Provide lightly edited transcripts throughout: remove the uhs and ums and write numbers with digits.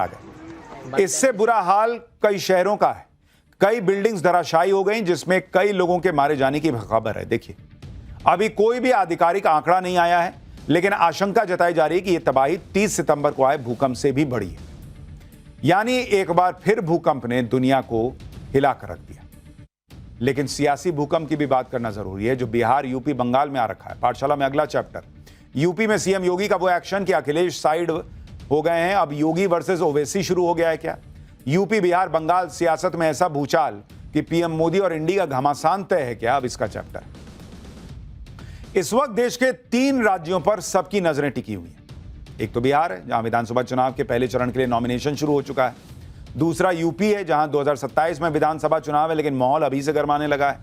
आ गए। इससे बुरा हाल कई शहरों का है। कई बिल्डिंग्स धराशायी हो गई, जिसमें कई लोगों के मारे जाने की खबर है। देखिए, अभी कोई भी आधिकारिक आंकड़ा नहीं आया है, लेकिन आशंका जताई जा रही है कि यह तबाही 30 सितंबर को आए भूकंप से भी बड़ी है। यानी एक बार फिर भूकंप ने दुनिया को हिला कर रख दिया। लेकिन सियासी भूकंप की भी बात करना जरूरी है, जो बिहार, यूपी, बंगाल में आ रखा है। पाठशाला में अगला चैप्टर, यूपी में सीएम योगी का वो एक्शन कि अखिलेश साइड हो गए हैं। अब योगी वर्सेस ओवैसी शुरू हो गया है क्या? यूपी, बिहार, बंगाल सियासत में ऐसा भूचाल कि पीएम मोदी और इंडिया का घमासान तय है क्या? अब इसका चैप्टर। इस वक्त देश के 3 राज्यों पर सबकी नजरें टिकी हुई हैं। एक तो बिहार है, जहां विधानसभा चुनाव के पहले चरण के लिए नॉमिनेशन शुरू हो चुका है। दूसरा यूपी है, जहां 2027 में विधानसभा चुनाव है, लेकिन माहौल अभी से गर्माने लगा है।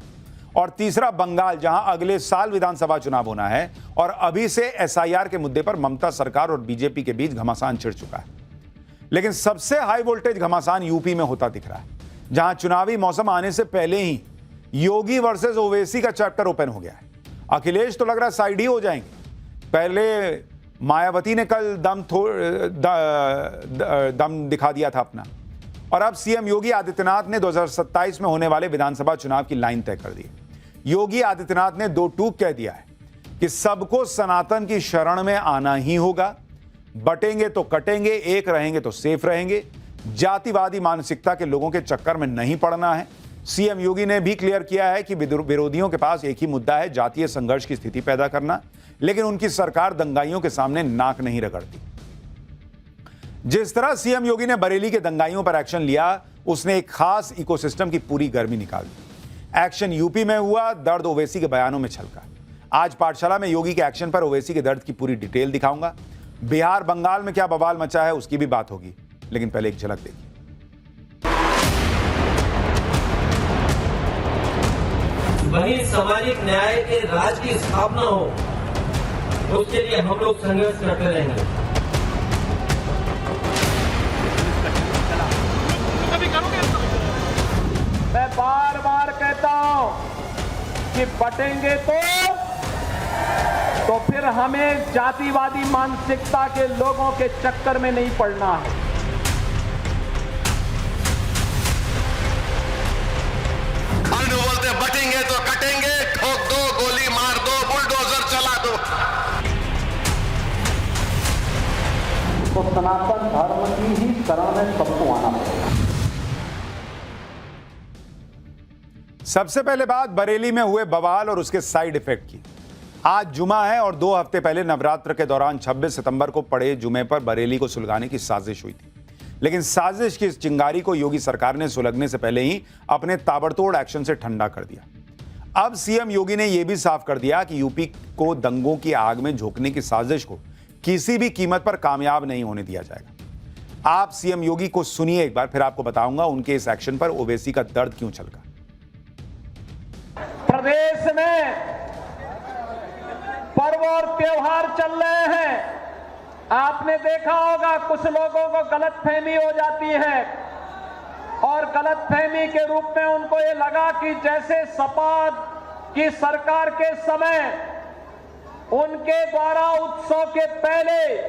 और तीसरा बंगाल, जहां अगले साल विधानसभा चुनाव होना है और अभी से एसआईआर के मुद्दे पर ममता सरकार और बीजेपी के बीच घमासान छिड़ चुका है। लेकिन सबसे हाई वोल्टेज घमासान यूपी में होता दिख रहा है, जहां चुनावी मौसम आने से पहले ही योगी वर्सेस ओवैसी का चैप्टर ओपन हो गया है। अखिलेश तो लग रहा है साइड ही हो जाएंगे। पहले मायावती ने कल दम दिखा दिया था अपना, और अब सीएम योगी आदित्यनाथ ने 2027 में होने वाले विधानसभा चुनाव की लाइन तय कर दी। योगी आदित्यनाथ ने 2 टूक कह दिया है कि सबको सनातन की शरण में आना ही होगा। बटेंगे तो कटेंगे, एक रहेंगे तो सेफ रहेंगे। जातिवादी मानसिकता के लोगों के चक्कर में नहीं पड़ना है। सीएम योगी ने भी क्लियर किया है कि विरोधियों के पास एक ही मुद्दा है, जातीय संघर्ष की स्थिति पैदा करना, लेकिन उनकी सरकार दंगाइयों के सामने नाक नहीं रगड़ती। जिस तरह सीएम योगी ने बरेली के दंगाइयों पर एक्शन लिया, उसने एक खास इकोसिस्टम की पूरी गर्मी निकाल दी। एक्शन यूपी में हुआ, दर्द ओवैसी के बयानों में छलका। आज पाठशाला में योगी के एक्शन पर ओवैसी के दर्द की पूरी डिटेल दिखाऊंगा। बिहार, बंगाल में क्या बवाल मचा है उसकी भी बात होगी, लेकिन पहले एक झलक देखिए। वही सामाजिक न्याय के राज की स्थापना हो, उसके लिए हम लोग संघर्ष करते रहेंगे। मैं बार बार कहता हूं कि बटेंगे तो फिर हमें जातिवादी मानसिकता के लोगों के चक्कर में नहीं पड़ना है। बोलते बटेंगे तो कटेंगे, ठोक दो, गोली मार दो, बुलडोजर चला दो। तो सनातन धर्म की ही शरण में सबको आना पड़ेगा। सबसे पहले बात बरेली में हुए बवाल और उसके साइड इफेक्ट की। आज जुमा है और 2 हफ्ते पहले नवरात्र के दौरान 26 सितंबर को पड़े जुमे पर बरेली को सुलगाने की साजिश हुई थी। लेकिन साजिश की इस चिंगारी को योगी सरकार ने सुलगने से पहले ही अपने ताबड़तोड़ एक्शन से ठंडा कर दिया। अब सीएम योगी ने यह भी साफ कर दिया कि यूपी को दंगों की आग में झोंकने की साजिश को किसी भी कीमत पर कामयाब नहीं होने दिया जाएगा। आप सीएम योगी को सुनिए एक बार, फिर आपको बताऊंगा उनके इस एक्शन पर ओवैसी का दर्द क्यों छलका। प्रदेश में पर्व और त्योहार चल रहे हैं। आपने देखा होगा कुछ लोगों को गलतफहमी हो जाती है, और गलतफहमी के रूप में उनको ये लगा कि जैसे सपा की सरकार के समय उनके द्वारा उत्सव के पहले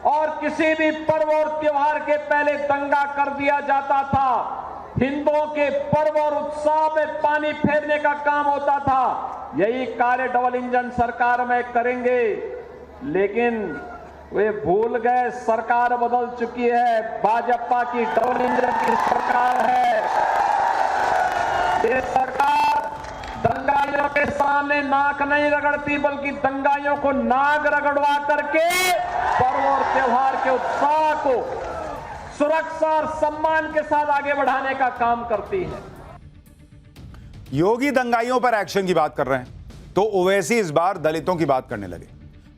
और किसी भी पर्व और त्योहार के पहले दंगा कर दिया जाता था, हिंदुओं के पर्व और उत्सव में पानी फेरने का काम होता था। यही कार्य डबल इंजन सरकार में करेंगे, लेकिन वे भूल गए सरकार बदल चुकी है। भाजपा की डबल इंजन की सरकार है। ये सरकार दंगाइयों के सामने नाक नहीं रगड़ती, बल्कि दंगाइयों को नाक रगड़वा करके पर्व और त्योहार के उत्साह को सुरक्षा और सम्मान के साथ आगे बढ़ाने का काम करती है। योगी दंगाइयों पर एक्शन की बात कर रहे हैं, तो ओवैसी इस बार दलितों की बात करने लगे।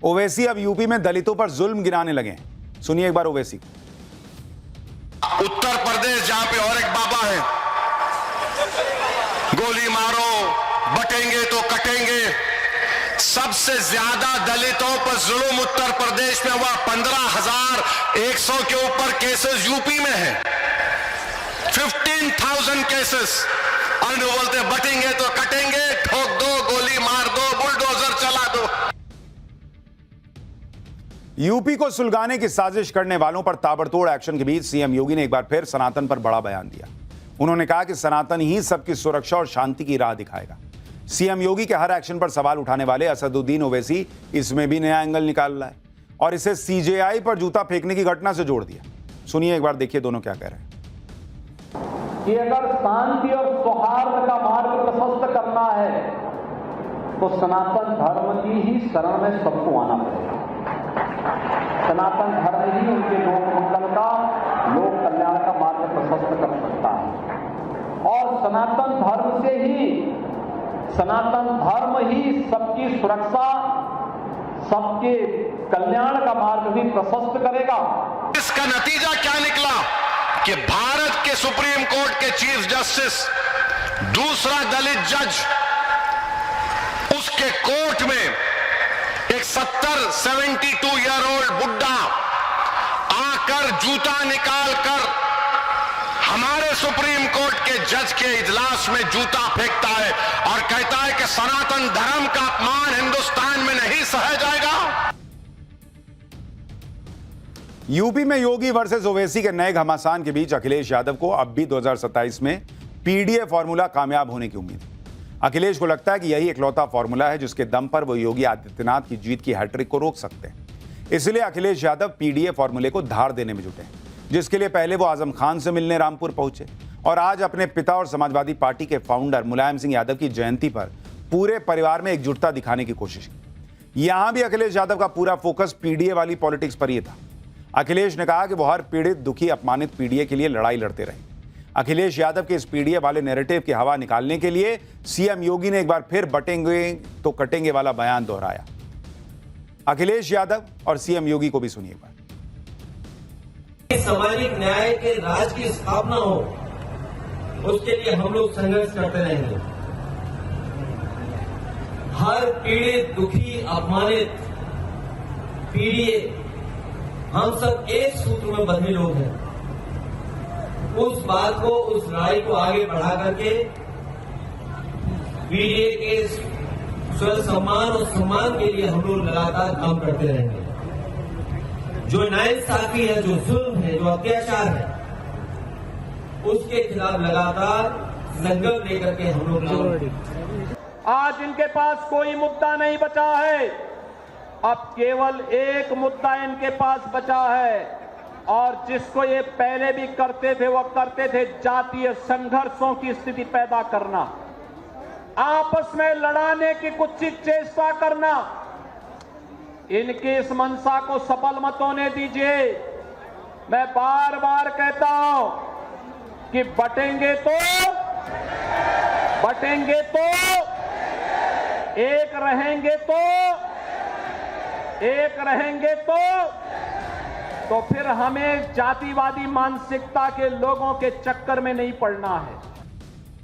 ओवैसी अब यूपी में दलितों पर जुल्म गिनाने लगे हैं। सुनिए एक बार ओवैसी। उत्तर प्रदेश, जहां पे और एक बाबा है, गोली मारो, बटेंगे तो कटेंगे। सबसे ज्यादा दलितों पर जुल्म उत्तर प्रदेश में हुआ। 15,100 के ऊपर केसेस यूपी में है। 15,000 केसेस। और बोलते बटेंगे तो कटेंगे, ठोक दो, गोली मार दो, बुलडोजर चला दो। यूपी को सुलगाने की साजिश करने वालों पर ताबड़तोड़ एक्शन के बीच सीएम योगी ने एक बार फिर सनातन पर बड़ा बयान दिया। उन्होंने कहा कि सनातन ही सबकी सुरक्षा और शांति की राह दिखाएगा। सीएम योगी के हर एक्शन पर सवाल उठाने वाले असदुद्दीन ओवैसी इसमें भी नया एंगल निकाल रहा है और इसे सीजेआई पर जूता फेंकने की घटना से जोड़ दिया। सुनिए एक बार, देखिए दोनों क्या कह रहे हैं। कि अगर शांति और सौहार्द का मार्ग प्रशस्त करना है तो सनातन धर्म की ही शरण में सबको आना पड़ेगा। सनातन धर्म ही उनके लोक मंगल का, लोक कल्याण का मार्ग प्रशस्त कर सकता है और सनातन धर्म ही सबकी सुरक्षा, सबके कल्याण का मार्ग भी प्रशस्त करेगा। इसका नतीजा क्या निकला कि भारत के सुप्रीम कोर्ट के चीफ जस्टिस, दूसरा दलित जज, उसके कोर्ट में एक 72 ईयर ओल्ड बुड्ढा आकर जूता निकालकर हमारे सुप्रीम कोर्ट के जज के इजलास में जूता फेंकता है और कहता है कि सनातन धर्म का अपमान हिंदुस्तान में नहीं सहा जाएगा। यूपी में योगी वर्सेस ओवैसी के नए घमासान के बीच अखिलेश यादव को अब भी 2027 में पीडीए फॉर्मूला कामयाब होने की उम्मीद है। अखिलेश को लगता है कि यही इकलौता फॉर्मूला है जिसके दम पर वो योगी आदित्यनाथ की जीत की हैट्रिक को रोक सकते हैं। इसलिए अखिलेश यादव पीडीए फॉर्मूले को धार देने में जुटे हैं, जिसके लिए पहले वो आजम खान से मिलने रामपुर पहुंचे और आज अपने पिता और समाजवादी पार्टी के फाउंडर मुलायम सिंह यादव की जयंती पर पूरे परिवार में एकजुटता दिखाने की कोशिश की। यहां भी अखिलेश यादव का पूरा फोकस पीडीए वाली पॉलिटिक्स पर ही था। अखिलेश ने कहा कि वो हर पीड़ित, दुखी, अपमानित पीडीए के लिए लड़ाई लड़ते रहे। अखिलेश यादव के इस पीडीए वाले नैरेटिव की हवा निकालने के लिए सीएम योगी ने एक बार फिर बटेंगे तो कटेंगे वाला बयान दोहराया। अखिलेश यादव और सीएम योगी को भी सुनिए एक बार। सामाजिक न्याय के राज की स्थापना हो, उसके लिए हम लोग संघर्ष करते रहेंगे। हर पीड़ित, दुखी, अपमानित पीडीए, हम सब एक सूत्र में बंधे लोग हैं। उस बात को, उस लड़ाई को आगे बढ़ा करके पीडीए के स्व सम्मान और सम्मान के लिए हम लोग लगातार काम करते रहेंगे। जो नाइंसाफी है, जो जुल्म है, जो अत्याचार है, उसके खिलाफ लगातार संघर्ष लेकर के हम लोग आज इनके पास कोई मुद्दा नहीं बचा है। अब केवल एक मुद्दा इनके पास बचा है और जिसको ये पहले भी करते थे, वो करते थे जातीय संघर्षों की स्थिति पैदा करना, आपस में लड़ाने की कुछ चेष्टा करना। इनकी इस मंशा को सफल मत होने दीजिए। मैं बार बार कहता हूं कि बटेंगे तो एक रहेंगे तो फिर हमें जातिवादी मानसिकता के लोगों के चक्कर में नहीं पड़ना है।